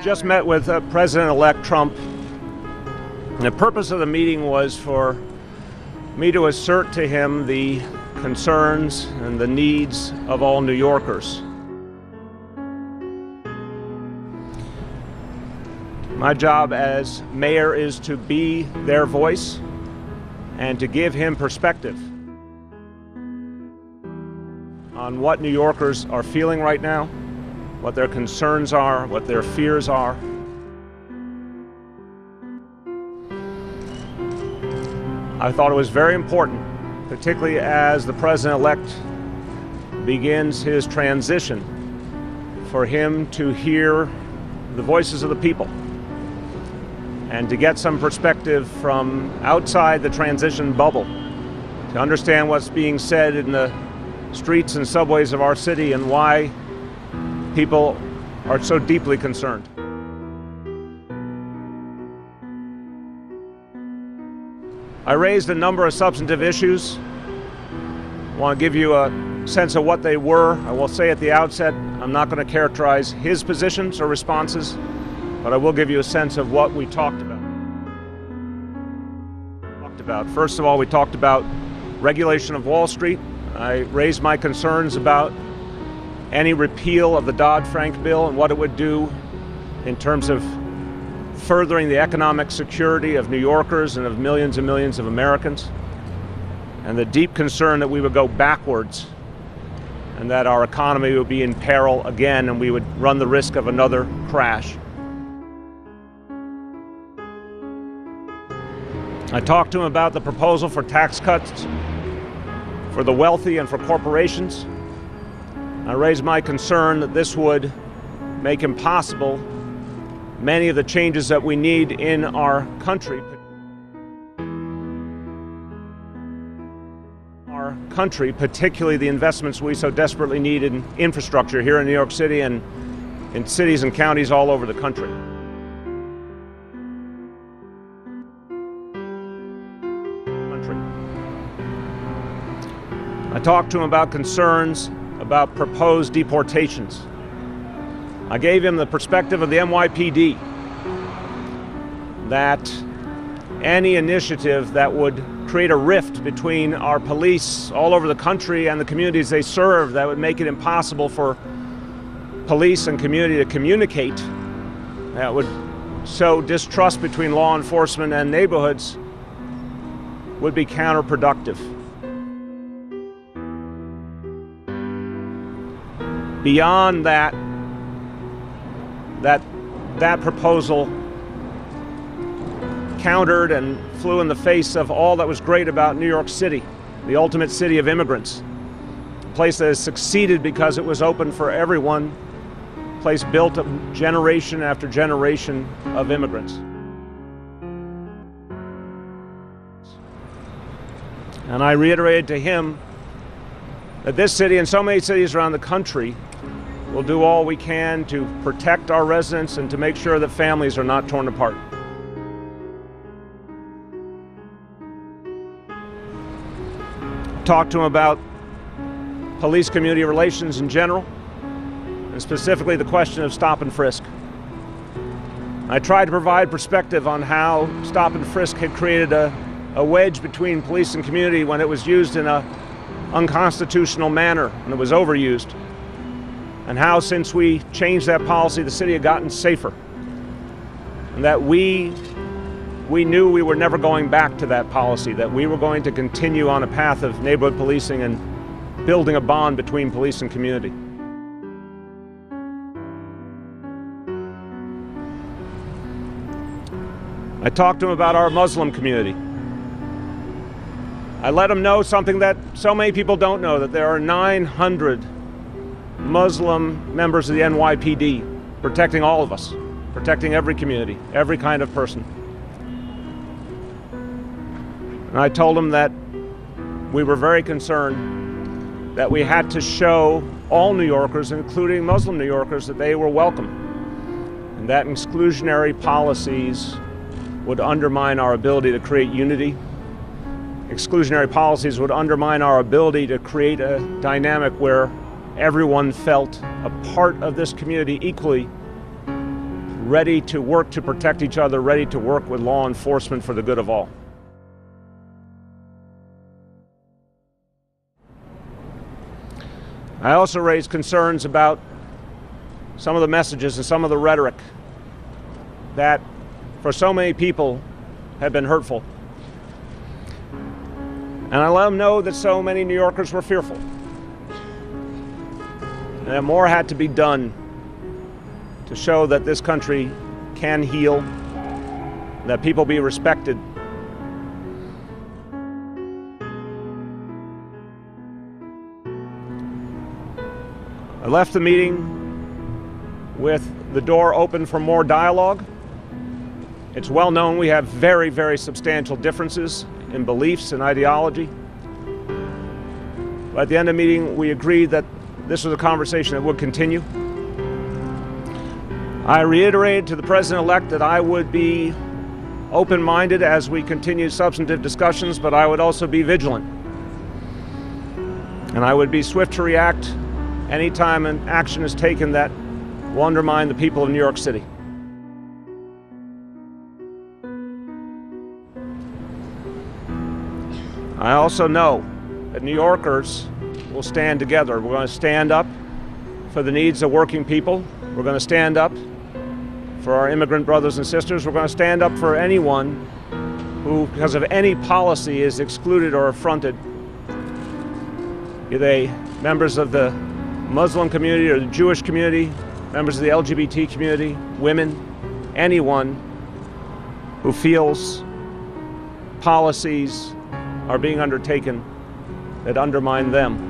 Just met with President-elect Trump. And the purpose of the meeting was for me to assert to him the concerns and the needs of all New Yorkers. My job as mayor is to be their voice and to give him perspective on what New Yorkers are feeling right now, what their concerns are, what their fears are. I thought it was very important, particularly as the President-elect begins his transition, for him to hear the voices of the people and to get some perspective from outside the transition bubble, to understand what's being said in the streets and subways of our city and why people are so deeply concerned. I raised a number of substantive issues. I want to give you a sense of what they were. I will say at the outset, I'm not going to characterize his positions or responses, but I will give you a sense of what we talked about. First of all, we talked about regulation of Wall Street. I raised my concerns about any repeal of the Dodd-Frank bill and what it would do in terms of furthering the economic security of New Yorkers and millions of Americans, and the deep concern that we would go backwards and that our economy would be in peril again and we would run the risk of another crash. I talked to him about the proposal for tax cuts for the wealthy and for corporations. I raised my concern that this would make impossible many of the changes that we need in our country. Particularly the investments we so desperately need in infrastructure here in New York City and in cities and counties all over the country. I talked to him about concerns about proposed deportations. I gave him the perspective of the NYPD that any initiative that would create a rift between our police all over the country and the communities they serve, that would make it impossible for police and community to communicate, that would sow distrust between law enforcement and neighborhoods, would be counterproductive. Beyond that proposal countered and flew in the face of all that was great about New York City, the ultimate city of immigrants, a place that has succeeded because it was open for everyone, a place built of generation after generation of immigrants. And I reiterated to him that this city and so many cities around the country will do all we can to protect our residents and to make sure that families are not torn apart. Talked to him about police-community relations in general, and specifically the question of stop and frisk. I tried to provide perspective on how stop and frisk had created a wedge between police and community when it was used in an unconstitutional manner and it was overused, and how since we changed that policy the city had gotten safer, and that we knew we were never going back to that policy, that we were going to continue on a path of neighborhood policing and building a bond between police and community. I talked to him about our Muslim community. I let him know something that so many people don't know, that there are 900 Muslim members of the NYPD protecting all of us, protecting every community, every kind of person. And I told him that we were very concerned that we had to show all New Yorkers, including Muslim New Yorkers, that they were welcome, and that exclusionary policies would undermine our ability to create unity. Exclusionary policies would undermine our ability to create a dynamic where everyone felt a part of this community equally, ready to work to protect each other, ready to work with law enforcement for the good of all. I also raised concerns about some of the messages and some of the rhetoric that, for so many people, have been hurtful. And I let them know that so many New Yorkers were fearful, and that more had to be done to show that this country can heal, that people be respected. I left the meeting with the door open for more dialogue. It's well known we have very, very substantial differences in beliefs and ideology. But at the end of the meeting, we agreed that this was a conversation that would continue. I reiterated to the President-elect that I would be open-minded as we continue substantive discussions, but I would also be vigilant. And I would be swift to react anytime an action is taken that will undermine the people of New York City. I also know that New Yorkers will stand together. We're going to stand up for the needs of working people. We're going to stand up for our immigrant brothers and sisters. We're going to stand up for anyone who, because of any policy, is excluded or affronted. Be they members of the Muslim community or the Jewish community, members of the LGBT community, women, anyone who feels policies are being undertaken that undermine them.